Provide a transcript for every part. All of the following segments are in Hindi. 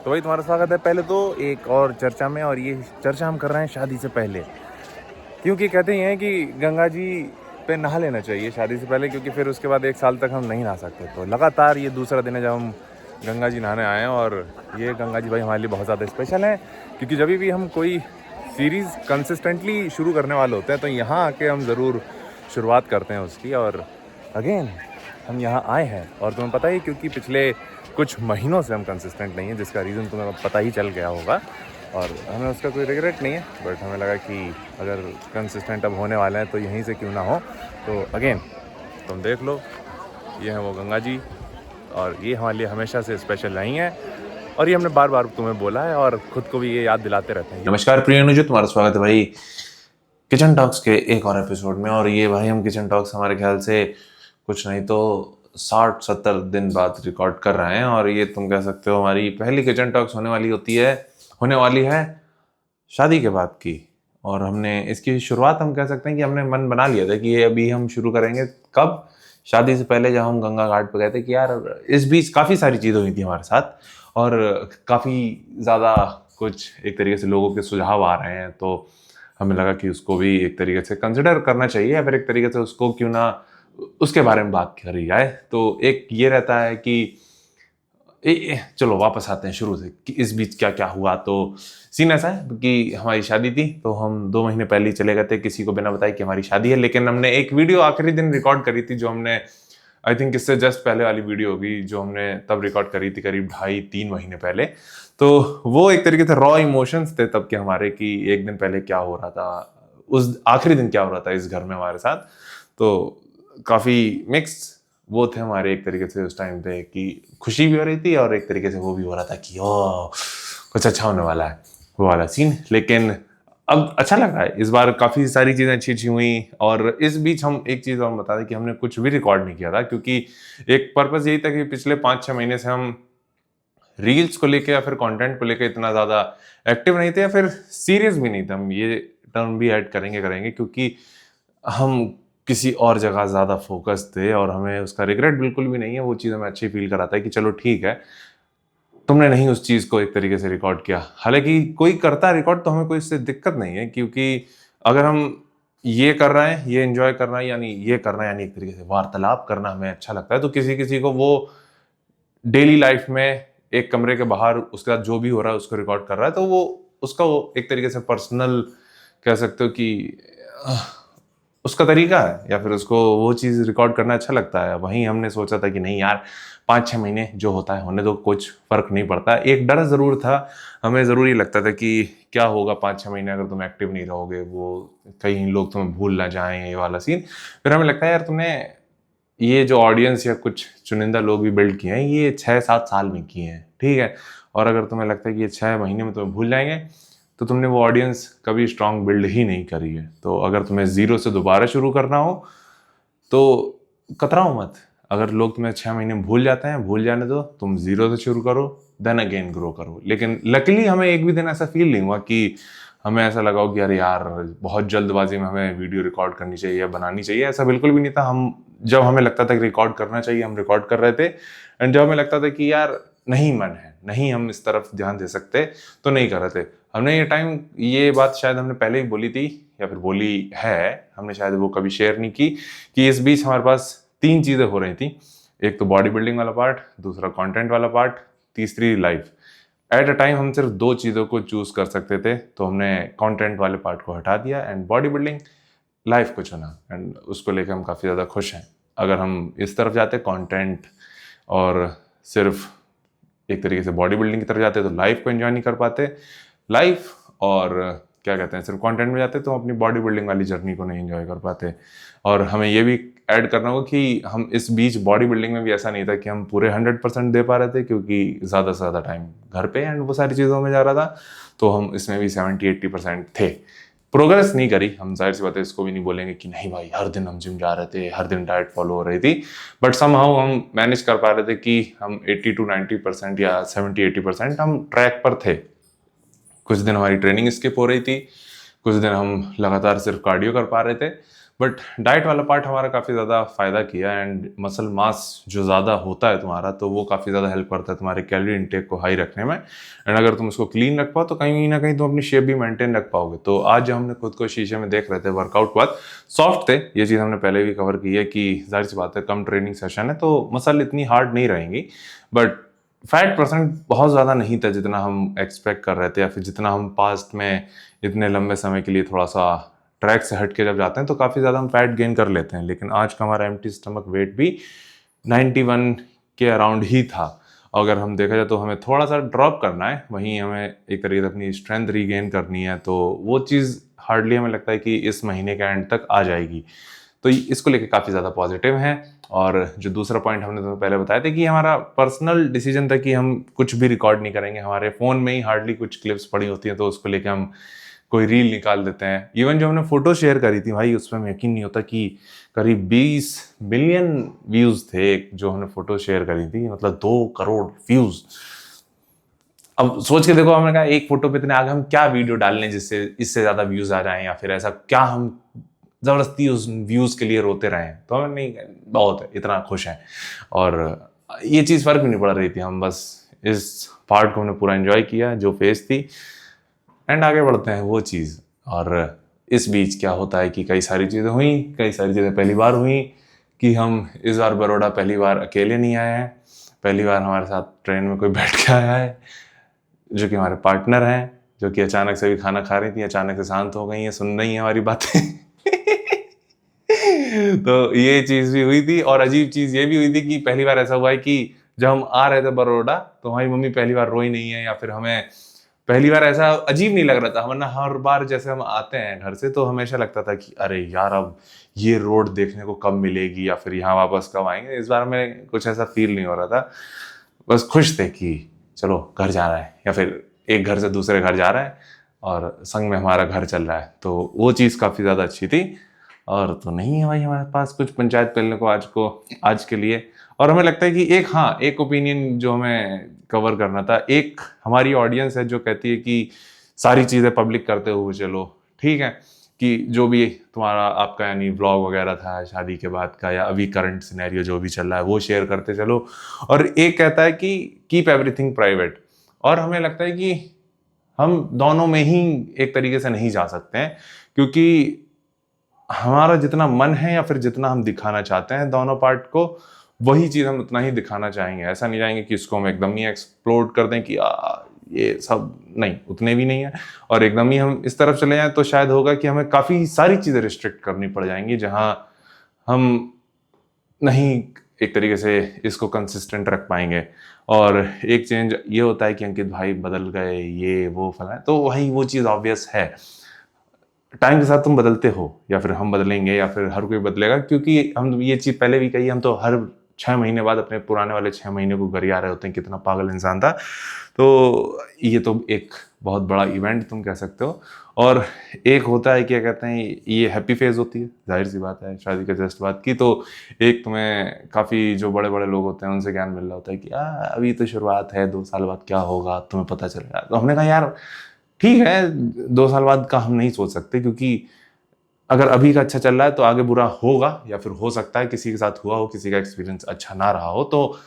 तो भाई तुम्हारा स्वागत है पहले तो एक और चर्चा में। और ये चर्चा हम कर रहे हैं शादी से पहले, क्योंकि कहते ही हैं कि गंगा जी पे नहा लेना चाहिए शादी से पहले, क्योंकि फिर उसके बाद 1 साल तक हम नहीं नहा सकते। तो लगातार ये दूसरा दिन है जब हम गंगा जी नहाने आए हैं। और ये गंगा जी भाई हमारे लिए बहुत ज़्यादा स्पेशल है, क्योंकि जब भी हम कोई सीरीज़ कंसिस्टेंटली शुरू करने वाले होते हैं तो यहाँ आके हम ज़रूर शुरुआत करते हैं उसकी। और अगेन हम यहाँ आए हैं और तुम्हें पता ही, क्योंकि पिछले कुछ महीनों से हम कंसिस्टेंट नहीं हैं, जिसका रीज़न तुम्हें पता ही चल गया होगा। और हमें उसका कोई रिग्रेट नहीं है, बट हमें लगा कि अगर कंसिस्टेंट अब होने वाले हैं तो यहीं से क्यों ना हो। तो अगेन तुम देख लो, ये हैं वो गंगा जी, और ये हमारे लिए हमेशा से स्पेशल रही हैं। और ये हमने बार बार तुम्हें बोला है और खुद को भी ये याद दिलाते रहते हैं। नमस्कार प्रिय अनुज, तुम्हारा स्वागत है भाई किचन टॉक्स के एक और एपिसोड में। और ये भाई हम किचन टॉक्स हमारे ख्याल से कुछ नहीं तो 60-70 दिन बाद रिकॉर्ड कर रहे हैं। और ये तुम कह सकते हो हमारी पहली किचन टॉक्स होने वाली है शादी के बाद की। और हमने इसकी शुरुआत हम कह सकते हैं कि हमने मन बना लिया था कि ये अभी हम शुरू करेंगे। कब? शादी से पहले जब हम गंगा घाट पे गए थे कि यार इस बीच काफ़ी सारी चीज़ें हुई थी हमारे साथ, और काफ़ी ज़्यादा कुछ एक तरीके से लोगों के सुझाव आ रहे हैं। तो हमें लगा कि उसको भी एक तरीके से कंसिडर करना चाहिए, या फिर एक तरीके से उसको क्यों ना उसके बारे में बात करी जाए। तो एक ये रहता है कि चलो वापस आते हैं शुरू से कि इस बीच क्या क्या हुआ। तो सीन ऐसा है कि हमारी शादी थी, तो हम 2 महीने पहले ही चले गए थे किसी को बिना बताए कि हमारी शादी है। लेकिन हमने एक वीडियो आखिरी दिन रिकॉर्ड करी थी, जो हमने आई थिंक इससे जस्ट पहले वाली वीडियो होगी, जो हमने तब रिकॉर्ड करी थी करीब 2.5-3 महीने पहले। तो वो एक तरीके से रॉ इमोशंस थे तब के हमारे, कि एक दिन पहले क्या हो रहा था, उस आखिरी दिन क्या हो रहा था इस घर में हमारे साथ। तो काफ़ी मिक्स वो थे हमारे एक तरीके से उस टाइम पे, कि खुशी भी हो रही थी और एक तरीके से वो भी हो रहा था कि ओ कुछ अच्छा होने वाला है, वो वाला सीन। लेकिन अब अच्छा लग रहा है, इस बार काफ़ी सारी चीज़ें अच्छी अच्छी हुई। और इस बीच हम एक चीज़ और बता दें कि हमने कुछ भी रिकॉर्ड नहीं किया था, क्योंकि एक पर्पज़ यही था कि पिछले 5-6 महीने से हम रील्स को लेके या फिर कंटेंट को लेके इतना ज़्यादा एक्टिव नहीं थे, या फिर सीरियस भी नहीं थे। हम ये टर्म भी ऐड करेंगे क्योंकि हम किसी और जगह ज़्यादा फोकस थे, और हमें उसका रिग्रेट बिल्कुल भी नहीं है। वो चीज़ हमें अच्छी फील कराता है कि चलो ठीक है, तुमने नहीं उस चीज़ को एक तरीके से रिकॉर्ड किया। हालांकि कोई करता है रिकॉर्ड तो हमें कोई इससे दिक्कत नहीं है, क्योंकि अगर हम ये कर रहे हैं, ये एंजॉय करना है, यानी ये करना है, यानी एक तरीके से वार्तालाप करना हमें अच्छा लगता है। तो किसी किसी को वो डेली लाइफ में एक कमरे के बाहर उसके साथ जो भी हो रहा है उसको रिकॉर्ड कर रहा है, तो वो उसका वो एक तरीके से पर्सनल कह सकते हो कि उसका तरीका है, या फिर उसको वो चीज़ रिकॉर्ड करना अच्छा लगता है। वहीं हमने सोचा था कि नहीं यार, 5-6 महीने जो होता है होने दो, कुछ फ़र्क नहीं पड़ता। एक डर ज़रूर था, हमें ज़रूर ये लगता था कि क्या होगा 5-6 महीने अगर तुम एक्टिव नहीं रहोगे, वो कहीं लोग तुम्हें भूल ना जाएँ, ये वाला सीन। फिर हमें लगता है यार तुमने ये जो ऑडियंस या कुछ चुनिंदा लोग भी बिल्ड किए हैं, ये 6-7 साल में किए हैं, ठीक है। और अगर तुम्हें लगता है कि ये 6 महीने में तुम्हें भूल जाएंगे, तो तुमने वो ऑडियंस कभी स्ट्रॉन्ग बिल्ड ही नहीं करी है। तो अगर तुम्हें ज़ीरो से दोबारा शुरू करना हो तो कतराओ मत। अगर लोग तुम्हें 6 महीने में भूल जाते हैं, भूल जाने दो, तुम ज़ीरो से शुरू करो, देन अगेन ग्रो करो। लेकिन लकीली हमें एक भी दिन ऐसा फील नहीं हुआ कि हमें ऐसा लगा हो कि अरे यार बहुत जल्दबाजी में हमें वीडियो रिकॉर्ड करनी चाहिए या बनानी चाहिए। ऐसा बिल्कुल भी नहीं था। हम जब हमें लगता था कि रिकॉर्ड करना चाहिए, हम रिकॉर्ड कर रहे थे। एंड जब हमें लगता था कि यार नहीं मन है, नहीं हम इस तरफ ध्यान दे सकते, तो नहीं कर रहे थे। हमने ये बात शायद हमने पहले ही बोली थी, या फिर बोली है, हमने शायद वो कभी शेयर नहीं की, कि इस बीच हमारे पास 3 चीज़ें हो रही थी। एक तो बॉडी बिल्डिंग वाला पार्ट, दूसरा कंटेंट वाला पार्ट, तीसरी लाइफ। एट अ टाइम हम सिर्फ 2 चीज़ों को चूज़ कर सकते थे, तो हमने कंटेंट वाले पार्ट को हटा दिया एंड बॉडी बिल्डिंग लाइफ को चुना। एंड उसको लेकर हम काफ़ी ज़्यादा खुश हैं। अगर हम इस तरफ जाते कंटेंट और सिर्फ एक तरीके से बॉडी बिल्डिंग की तरफ जाते तो लाइफ को एंजॉय नहीं कर पाते। लाइफ और क्या कहते हैं सिर्फ कंटेंट में जाते तो अपनी बॉडी बिल्डिंग वाली जर्नी को नहीं एंजॉय कर पाते। और हमें ये भी ऐड करना होगा कि हम इस बीच बॉडी बिल्डिंग में भी ऐसा नहीं था कि हम पूरे 100% दे पा रहे थे, क्योंकि ज़्यादा से ज़्यादा टाइम घर पे एंड वो सारी चीज़ों में जा रहा था। तो हम इसमें भी 70-80% थे। प्रोग्रेस नहीं करी, हम जाहिर सी बात है, इसको भी नहीं बोलेंगे कि नहीं भाई हर दिन हम जिम जा रहे थे, हर दिन डाइट फॉलो हो रही थी। बट समहाउ हम मैनेज कर पा रहे थे कि हम 80-90% या 70-80% हम ट्रैक पर थे। कुछ दिन हमारी ट्रेनिंग स्किप हो रही थी, कुछ दिन हम लगातार सिर्फ कार्डियो कर पा रहे थे, बट डाइट वाला पार्ट हमारा काफ़ी ज़्यादा फ़ायदा किया, एंड मसल मास जो ज़्यादा होता है तुम्हारा, तो वो काफ़ी ज़्यादा हेल्प करता है तुम्हारे कैलोरी इंटेक को हाई रखने में। एंड अगर तुम उसको क्लीन रख पाओ तो कहीं ना कहीं तुम अपनी शेप भी मेंटेन रख पाओगे। तो आज जब हमने खुद को शीशे में देख रहे थे वर्कआउट के बाद, सॉफ्ट थे, ये चीज़ हमने पहले भी कवर की है कि जाहिर सी बात है कम ट्रेनिंग सेशन है तो मसल इतनी हार्ड नहीं रहेंगी, बट फैट परसेंट बहुत ज़्यादा नहीं था जितना हम एक्सपेक्ट कर रहे थे, या फिर जितना हम पास्ट में इतने लंबे समय के लिए थोड़ा सा ट्रैक से हट के जब जाते हैं तो काफ़ी ज़्यादा हम फैट गेन कर लेते हैं। लेकिन आज का हमारा एम्प्टी स्टमक वेट भी 91 के अराउंड ही था। अगर हम देखा जाए तो हमें थोड़ा सा ड्रॉप करना है, वहीं हमें एक तरीके से अपनी स्ट्रेंथ रीगेन करनी है, तो वो चीज़ हार्डली हमें लगता है कि इस महीने के एंड तक आ जाएगी। तो इसको लेके काफ़ी ज़्यादा पॉजिटिव हैं। और जो दूसरा पॉइंट हमने तुम्हें पहले बताया था कि हमारा पर्सनल डिसीजन था कि हम कुछ भी रिकॉर्ड नहीं करेंगे, हमारे फ़ोन में ही हार्डली कुछ क्लिप्स पड़ी होती हैं तो उसको लेके हम कोई रील निकाल देते हैं। इवन जो हमने फोटो शेयर करी थी भाई, उस पर हमें यकीन नहीं होता कि करीब 20 मिलियन व्यूज़ थे जो हमने फोटो शेयर करी थी, मतलब 2 करोड़ व्यूज़। अब सोच के देखो, हमने कहा एक फोटो पे इतने आगे हम क्या वीडियो डाल लें जिससे इससे ज़्यादा व्यूज़ आ जाएं, या फिर ऐसा क्या हम ज़बरदस्ती उस व्यूज़ के लिए रोते रहें। तो हमें नहीं, बहुत है, इतना खुश हैं। और ये चीज़ फ़र्क भी नहीं पड़ रही थी, हम बस इस पार्ट को हमने पूरा एंजॉय किया जो फेस थी, एंड आगे बढ़ते हैं वो चीज़। और इस बीच क्या होता है कि कई सारी चीज़ें हुई, कई सारी चीज़ें पहली बार हुई कि हम इस बार बड़ौदा पहली बार अकेले नहीं आए हैं, पहली बार हमारे साथ ट्रेन में कोई बैठ के आया है जो कि हमारे पार्टनर हैं, जो कि अचानक से भी खाना खा रही थी, अचानक से शांत हो गई हैं, सुन रही हैं हमारी बातें। तो ये चीज़ भी हुई थी। और अजीब चीज़ ये भी हुई थी कि पहली बार ऐसा हुआ है कि जब हम आ रहे थे बड़ौदा तो हमारी मम्मी पहली बार रोई नहीं है, या फिर हमें पहली बार ऐसा अजीब नहीं लग रहा था। वरना हर बार जैसे हम आते हैं घर से तो हमेशा लगता था कि अरे यार अब ये रोड देखने को कब मिलेगी, या फिर यहाँ वापस कब आएंगे। इस बार में कुछ ऐसा फील नहीं हो रहा था, बस खुश थे कि चलो घर जा रहा है, या फिर एक घर से दूसरे घर जा रहा है और संग में हमारा घर चल रहा है। तो वो चीज़ काफ़ी ज़्यादा अच्छी थी। और तो नहीं है भाई हमारे पास कुछ पंचायत करने को आज के लिए। और हमें लगता है कि एक ओपिनियन जो हमें कवर करना था, एक हमारी ऑडियंस है जो कहती है कि सारी चीज़ें पब्लिक करते हुए चलो, ठीक है, कि जो भी तुम्हारा आपका यानी व्लॉग वगैरह था शादी के बाद का, या अभी करंट सिनेरियो जो भी चल रहा है वो शेयर करते चलो। और एक कहता है कि कीप एवरीथिंग प्राइवेट। और हमें लगता है कि हम दोनों में ही एक तरीके से नहीं जा सकते हैं, क्योंकि हमारा जितना मन है या फिर जितना हम दिखाना चाहते हैं दोनों पार्ट को, वही चीज़ हम उतना ही दिखाना चाहेंगे। ऐसा नहीं चाहेंगे कि इसको हम एकदम ही एक्सप्लोड कर दें कि ये सब नहीं, उतने भी नहीं है। और एकदम ही हम इस तरफ चले जाएं तो शायद होगा कि हमें काफ़ी सारी चीज़ें रिस्ट्रिक्ट करनी पड़ जाएंगी, जहां हम नहीं एक तरीके से इसको कंसिस्टेंट रख पाएंगे। और एक चेंज ये होता है कि अंकित भाई बदल गए, ये वो फला, तो वही वो चीज़ ऑब्वियस है। टाइम के साथ तुम बदलते हो, या फिर हम बदलेंगे, या फिर हर कोई बदलेगा, क्योंकि हम ये चीज़ पहले भी कही, हम तो हर 6 महीने बाद अपने पुराने वाले 6 महीने को गरिया रहे होते हैं, कितना पागल इंसान था। तो ये तो एक बहुत बड़ा इवेंट तुम कह सकते हो। और एक होता है क्या कहते हैं, ये हैप्पी फेज होती है, जाहिर सी बात है, शादी के जस्ट बाद की। तो एक तुम्हें काफ़ी जो बड़े बड़े लोग होते हैं उनसे ज्ञान मिल रहा होता है कि अभी तो शुरुआत है, 2 साल बाद क्या होगा तुम्हें पता चलेगा। तो हमने कहा यार ठीक है, 2 साल बाद का हम नहीं सोच सकते, क्योंकि अगर अभी का अच्छा चल रहा है तो आगे बुरा होगा, या फिर हो सकता है किसी के साथ हुआ हो, किसी का एक्सपीरियंस अच्छा ना रहा हो। तो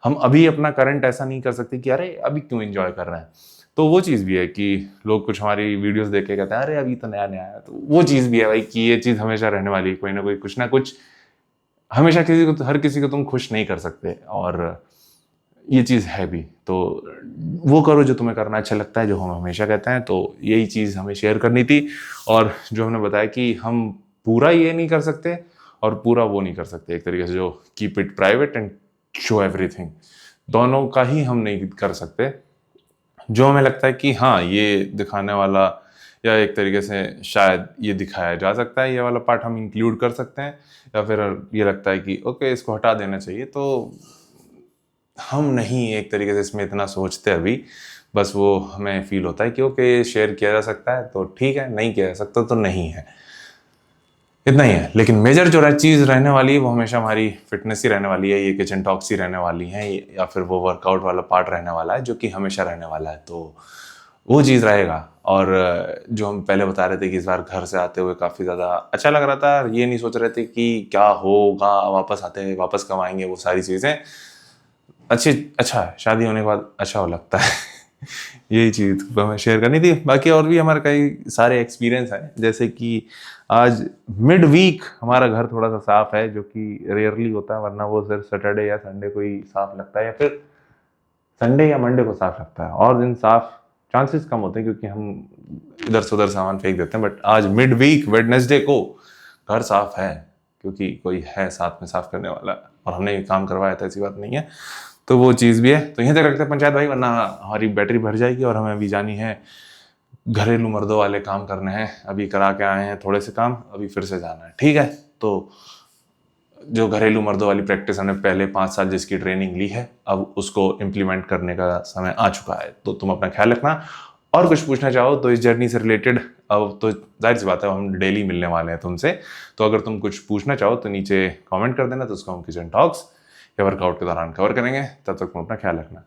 हम अभी अपना करंट ऐसा नहीं कर सकते कि अरे अभी क्यों एंजॉय कर रहे हैं। तो वो चीज़ भी है कि लोग कुछ हमारी वीडियोस देख के कहते हैं अरे अभी तो नया नया है। तो वो चीज़ भी है भाई कि ये चीज़ हमेशा रहने वाली है, कोई ना कोई कुछ ना कुछ। हमेशा हर किसी को तुम खुश नहीं कर सकते, और ये चीज़ है भी। तो वो करो जो तुम्हें करना अच्छा लगता है, जो हम हमेशा कहते हैं। तो यही चीज़ हमें शेयर करनी थी। और जो हमने बताया कि हम पूरा ये नहीं कर सकते और पूरा वो नहीं कर सकते, एक तरीके से जो keep it private and show everything, दोनों का ही हम नहीं कर सकते। जो हमें लगता है कि हाँ ये दिखाने वाला, या एक तरीके से शायद ये दिखाया जा सकता है, ये वाला पार्ट हम इंक्लूड कर सकते हैं, या फिर ये लगता है कि ओके इसको हटा देना चाहिए, तो हम नहीं एक तरीके से इसमें इतना सोचते अभी। बस वो हमें फील होता है कि ओके शेयर किया जा सकता है तो ठीक है, नहीं किया जा सकता तो नहीं है, इतना ही है। लेकिन मेजर जो चीज़ रहने वाली है वो हमेशा हमारी फिटनेस ही रहने वाली है, ये किचन टॉक्स ही रहने वाली हैं, या फिर वो वर्कआउट वाला पार्ट रहने वाला है जो कि हमेशा रहने वाला है। तो वो चीज़ रहेगा। और जो हम पहले बता रहे थे कि इस बार घर से आते हुए काफ़ी ज़्यादा अच्छा लग रहा था, ये नहीं सोच रहे थे कि क्या होगा वापस आते, वापस कब आएंगे, वो सारी चीज़ें अच्छा है, शादी होने के बाद अच्छा हो लगता है। यही चीज़ हमें शेयर करनी थी। बाकी और भी हमारे कई सारे एक्सपीरियंस हैं, जैसे कि आज मिड वीक हमारा घर थोड़ा सा साफ है, जो कि रेयरली होता है, वरना वो सिर्फ सैटरडे या संडे को ही साफ लगता है, या फिर संडे या मंडे को साफ लगता है, और दिन साफ चांसेस कम होते हैं क्योंकि हम इधर से उधर सामान फेंक देते हैं। बट आज मिड वीक वेडनेसडे को घर साफ है, क्योंकि कोई है साथ में साफ करने वाला, और हमने ये काम करवाया था, ऐसी बात नहीं है। तो वो चीज़ भी है। तो यहीं तक रखते हैं पंचायत भाई, वरना हमारी बैटरी भर जाएगी और हमें अभी जानी है, घरेलू मर्दों वाले काम करने हैं। अभी करा के आए हैं थोड़े से काम, अभी फिर से जाना है। ठीक है, तो जो घरेलू मर्दों वाली प्रैक्टिस हमने पहले 5 साल जिसकी ट्रेनिंग ली है, अब उसको इम्प्लीमेंट करने का समय आ चुका है। तो तुम अपना ख्याल रखना, और कुछ पूछना चाहो तो इस जर्नी से रिलेटेड, अब तो जाहिर सी बात है हम डेली मिलने वाले हैं तुमसे, तो अगर तुम कुछ पूछना चाहो तो नीचे कमेंट कर देना, तो उसको हम किचन टॉक्स या वर्कआउट के दौरान कवर करेंगे। तब तक तुम अपना ख्याल रखना।